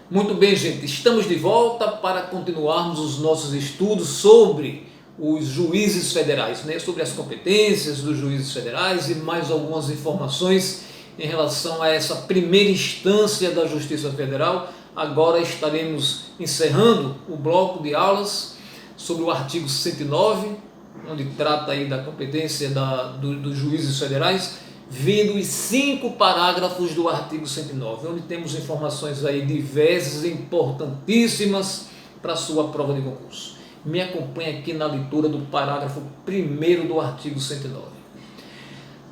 Muito bem, gente, estamos de volta para continuarmos os nossos estudos sobre os juízes federais, né? Sobre as competências dos juízes federais e mais algumas informações em relação a essa primeira instância da Justiça Federal. Agora estaremos encerrando o bloco de aulas sobre o artigo 109, onde trata aí da competência dos juízes federais, vendo os 5 parágrafos do artigo 109, onde temos informações aí diversas e importantíssimas para a sua prova de concurso. Me acompanhe aqui na leitura do parágrafo 1º do artigo 109.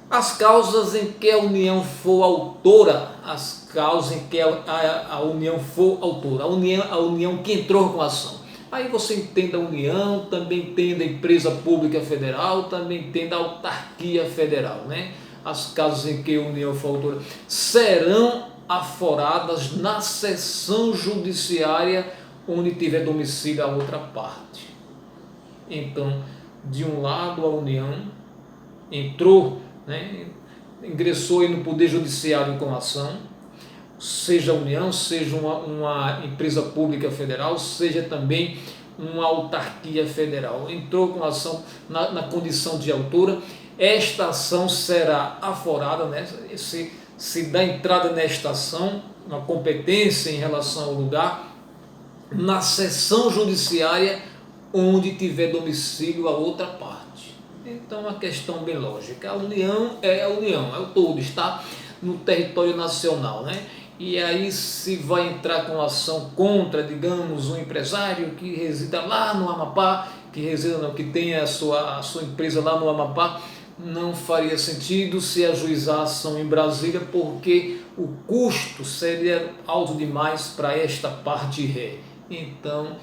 As causas em que a União for autora, as causas em que a União for autora, a União que entrou com a ação. Aí você entende a União, também entende a empresa pública federal, também entende a autarquia federal, né? As causas em que a União for autora serão aforadas na seção judiciária onde tiver domicílio a outra parte. Então, de um lado a União entrou, né, ingressou aí no Poder Judiciário com ação, seja a União, seja uma empresa pública federal, seja também uma autarquia federal, entrou com ação na condição de autora. Esta ação será aforada, né? Se dá entrada nesta ação, uma competência em relação ao lugar, na seção judiciária onde tiver domicílio a outra parte. Então, uma questão bem lógica. A União, é o todo, está no território nacional, né? E aí se vai entrar com ação contra, digamos, um empresário que resida lá no Amapá, que tem a sua empresa lá no Amapá, não faria sentido se ajuizar a ação em Brasília, porque o custo seria alto demais para esta parte ré. Então,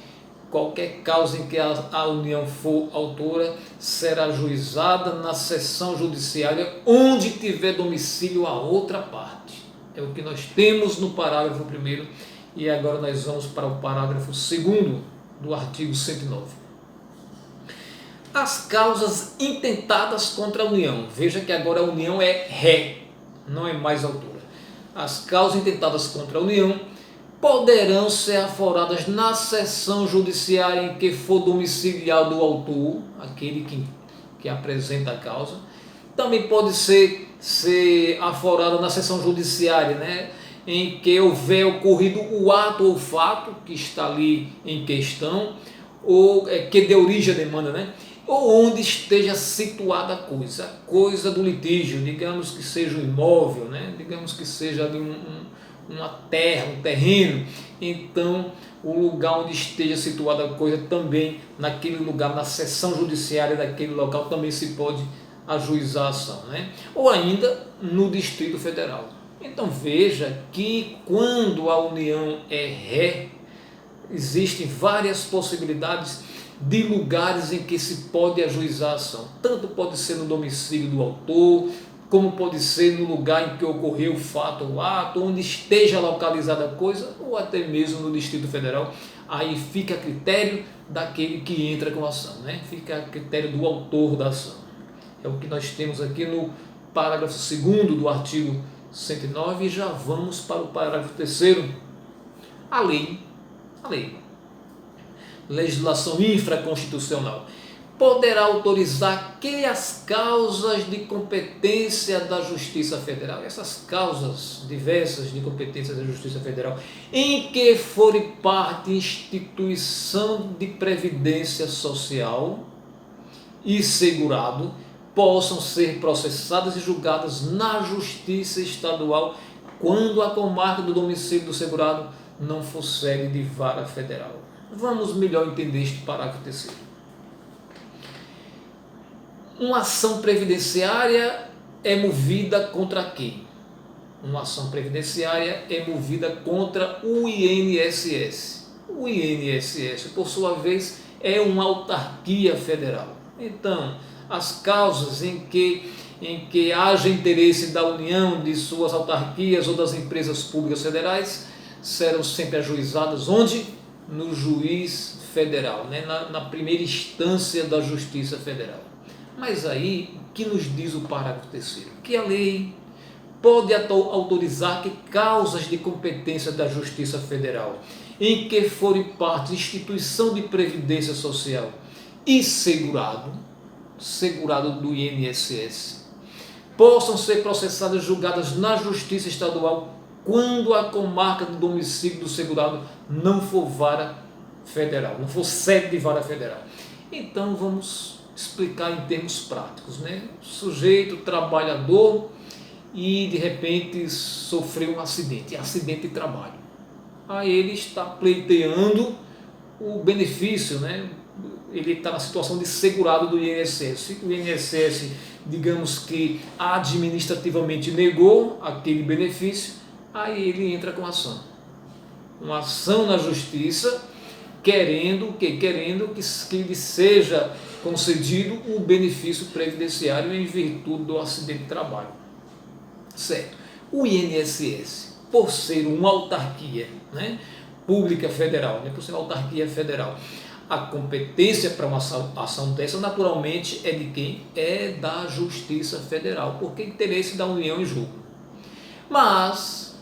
qualquer causa em que a União for autora será ajuizada na seção judiciária onde tiver domicílio a outra parte. É o que nós temos no parágrafo 1º, e agora nós vamos para o parágrafo 2º do artigo 109. As causas intentadas contra a União. Veja que agora a União é ré, não é mais autora. As causas intentadas contra a União poderão ser aforadas na seção judiciária em que for domiciliado o autor, aquele que apresenta a causa. Também pode ser aforada na seção judiciária, né, em que houver ocorrido o ato ou fato que está ali em questão, ou que dê origem à demanda, né, ou onde esteja situada a coisa do litígio, digamos que seja um imóvel, né, digamos que seja ali uma terra, um terreno. Então, o lugar onde esteja situada a coisa também, naquele lugar, na seção judiciária daquele local, também se pode ajuizar a ação, né? Ou ainda no Distrito Federal. Então veja que quando a União é ré, existem várias possibilidades de lugares em que se pode ajuizar a ação. Tanto pode ser no domicílio do autor, como pode ser no lugar em que ocorreu o fato ou ato, onde esteja localizada a coisa, ou até mesmo no Distrito Federal. Aí fica a critério daquele que entra com a ação, né? Fica a critério do autor da ação. É o que nós temos aqui no parágrafo 2º do artigo 109, e já vamos para o parágrafo 3º. A lei, legislação infraconstitucional, poderá autorizar que as causas de competência da Justiça Federal, essas causas diversas de competência da Justiça Federal, em que forem parte instituição de previdência social e segurado, possam ser processadas e julgadas na Justiça Estadual quando a comarca do domicílio do segurado não for sede de vara federal. Vamos melhor entender este parágrafo 3º. Uma ação previdenciária é movida contra quem? Uma ação previdenciária é movida contra o INSS. O INSS, por sua vez, é uma autarquia federal. Então, as causas em que haja interesse da União, de suas autarquias ou das empresas públicas federais serão sempre ajuizadas onde? No juiz federal, né? na primeira instância da Justiça Federal. Mas aí, o que nos diz o parágrafo 3º? Que a lei pode autorizar que causas de competência da Justiça Federal, em que forem parte instituição de previdência social e segurado do INSS, possam ser processadas e julgadas na Justiça Estadual quando a comarca do domicílio do segurado não for vara federal, não for sede de vara federal. Então vamos explicar em termos práticos, né? Sujeito, trabalhador, e de repente sofreu um acidente de trabalho. Aí ele está pleiteando o benefício, né? Ele está na situação de segurado do INSS. O INSS, digamos que administrativamente negou aquele benefício, aí ele entra com ação. Uma ação na justiça, querendo que lhe seja concedido o benefício previdenciário em virtude do acidente de trabalho. Certo. O INSS, por ser uma autarquia, né, pública federal, né, por ser uma autarquia federal, a competência para uma ação dessa, naturalmente, é de quem? É da Justiça Federal, porque interesse da União em jogo. Mas,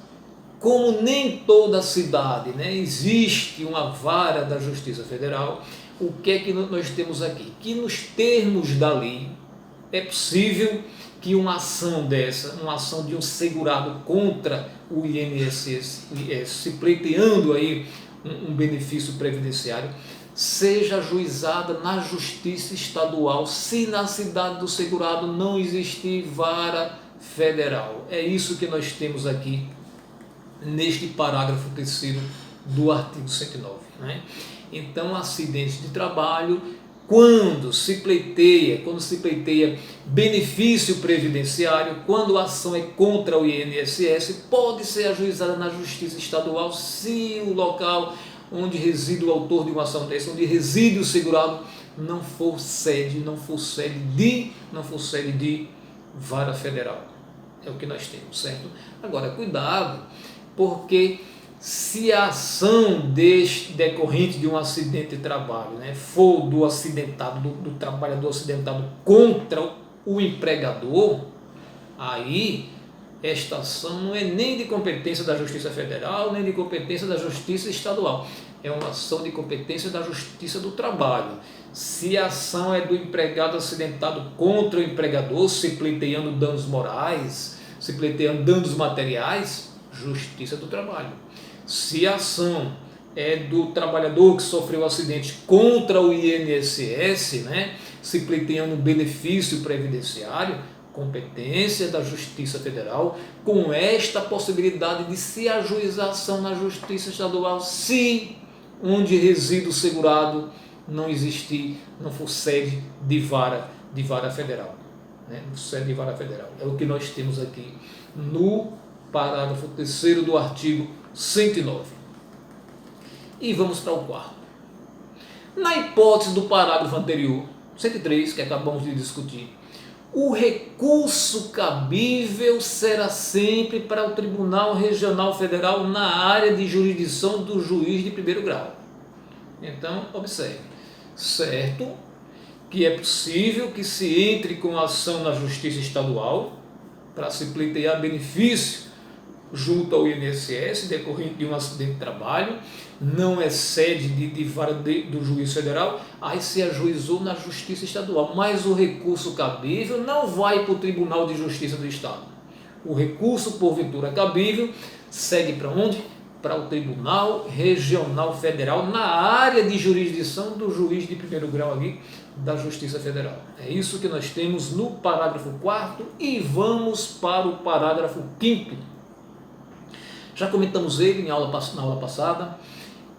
como nem toda cidade, né, existe uma vara da Justiça Federal, o que é que nós temos aqui? Que nos termos da lei, é possível que uma ação dessa, uma ação de um segurado contra o INSS, se pleiteando aí um benefício previdenciário, seja ajuizada na Justiça Estadual, se na cidade do segurado não existir vara federal. É isso que nós temos aqui neste parágrafo 3º do artigo 109. Né? Então, acidentes de trabalho, quando se pleiteia benefício previdenciário, quando a ação é contra o INSS, pode ser ajuizada na Justiça Estadual se o local onde reside o autor de uma ação dessa, onde reside o segurado, não for sede de vara federal. É o que nós temos, certo? Agora, cuidado, porque se a ação decorrente de um acidente de trabalho, né, for do acidentado, do trabalhador acidentado contra o empregador, aí esta ação não é nem de competência da Justiça Federal, nem de competência da Justiça Estadual. É uma ação de competência da Justiça do Trabalho. Se a ação é do empregado acidentado contra o empregador, se pleiteando danos morais, se pleiteando danos materiais, Justiça do Trabalho. Se a ação é do trabalhador que sofreu um acidente contra o INSS, né, se pleiteando um benefício previdenciário, competência da Justiça Federal, com esta possibilidade de se ajuizar a ação na Justiça Estadual, se onde reside o segurado não for sede de vara federal. Né? Sede de vara federal. É o que nós temos aqui no parágrafo 3º do artigo 109. E vamos para o 4º. Na hipótese do parágrafo anterior, 103, que acabamos de discutir, o recurso cabível será sempre para o Tribunal Regional Federal na área de jurisdição do juiz de primeiro grau. Então, observe, certo que é possível que se entre com ação na Justiça Estadual para se pleitear benefício junto ao INSS decorrente de um acidente de trabalho, não é sede de vara do juiz federal, aí se ajuizou na Justiça Estadual, mas o recurso cabível não vai para o Tribunal de Justiça do Estado. O recurso, porventura cabível, segue para onde? Para o Tribunal Regional Federal, na área de jurisdição do juiz de primeiro grau ali da Justiça Federal. É isso que nós temos no parágrafo 4º e vamos para o parágrafo 5º. Já comentamos ele na aula passada,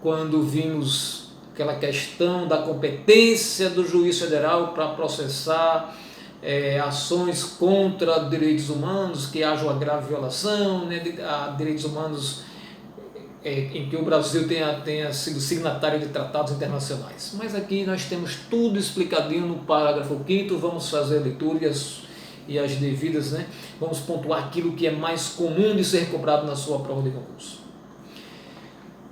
quando vimos aquela questão da competência do juiz federal para processar ações contra direitos humanos, que haja uma grave violação, né, a direitos humanos em que o Brasil tenha sido signatário de tratados internacionais. Mas aqui nós temos tudo explicadinho no parágrafo 5º, vamos fazer a leitura e as devidas, né? Vamos pontuar aquilo que é mais comum de ser cobrado na sua prova de concurso.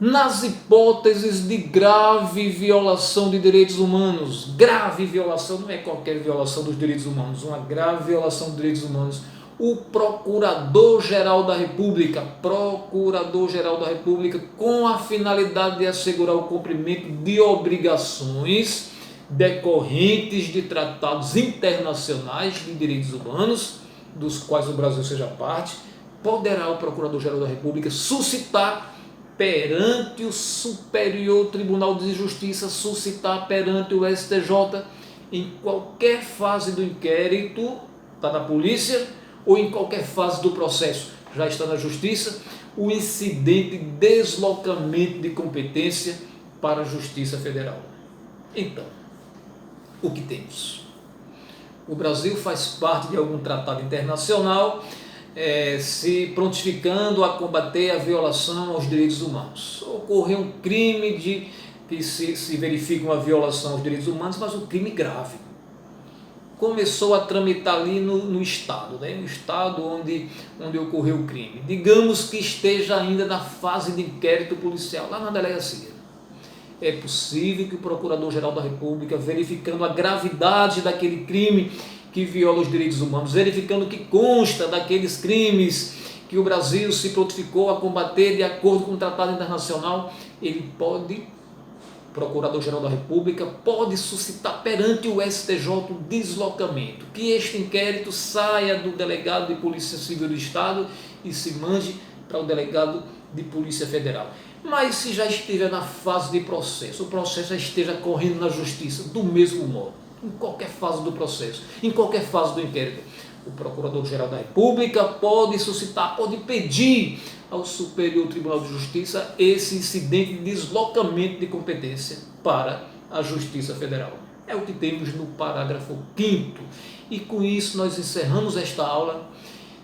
Nas hipóteses de grave violação de direitos humanos, grave violação não é qualquer violação dos direitos humanos, uma grave violação de direitos humanos, o Procurador-Geral da República, com a finalidade de assegurar o cumprimento de obrigações decorrentes de tratados internacionais de direitos humanos, dos quais o Brasil seja parte, poderá o Procurador-Geral da República suscitar perante o Superior Tribunal de Justiça, suscitar perante o STJ, em qualquer fase do inquérito, está na polícia, ou em qualquer fase do processo, já está na Justiça, o incidente de deslocamento de competência para a Justiça Federal. Então, o que temos? O Brasil faz parte de algum tratado internacional, se prontificando a combater a violação aos direitos humanos. Ocorreu um crime que se verifica uma violação aos direitos humanos, mas um crime grave. Começou a tramitar ali no Estado, no Estado onde ocorreu o crime. Digamos que esteja ainda na fase de inquérito policial, lá na delegacia. É possível que o Procurador-Geral da República, verificando a gravidade daquele crime que viola os direitos humanos, verificando que consta daqueles crimes que o Brasil se prontificou a combater de acordo com o Tratado Internacional, Procurador-Geral da República pode suscitar perante o STJ um deslocamento, que este inquérito saia do delegado de Polícia Civil do Estado e se mande para o delegado de Polícia Federal. Mas se já estiver na fase de processo, o processo já esteja correndo na Justiça, do mesmo modo, em qualquer fase do processo, em qualquer fase do inquérito, o Procurador-Geral da República pode suscitar, pode pedir ao Superior Tribunal de Justiça esse incidente de deslocamento de competência para a Justiça Federal. É o que temos no parágrafo 5º. E com isso nós encerramos esta aula,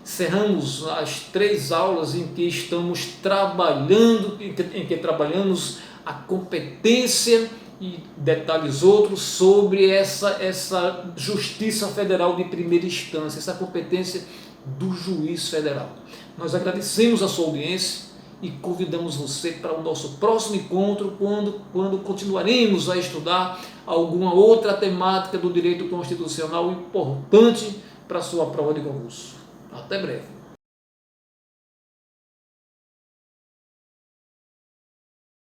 encerramos as 3 aulas em que estamos trabalhando, em que trabalhamos a competência e detalhes outros sobre essa Justiça Federal de primeira instância, essa competência do juiz federal. Nós agradecemos a sua audiência e convidamos você para o nosso próximo encontro, quando continuaremos a estudar alguma outra temática do direito constitucional importante para a sua prova de concurso. Até breve.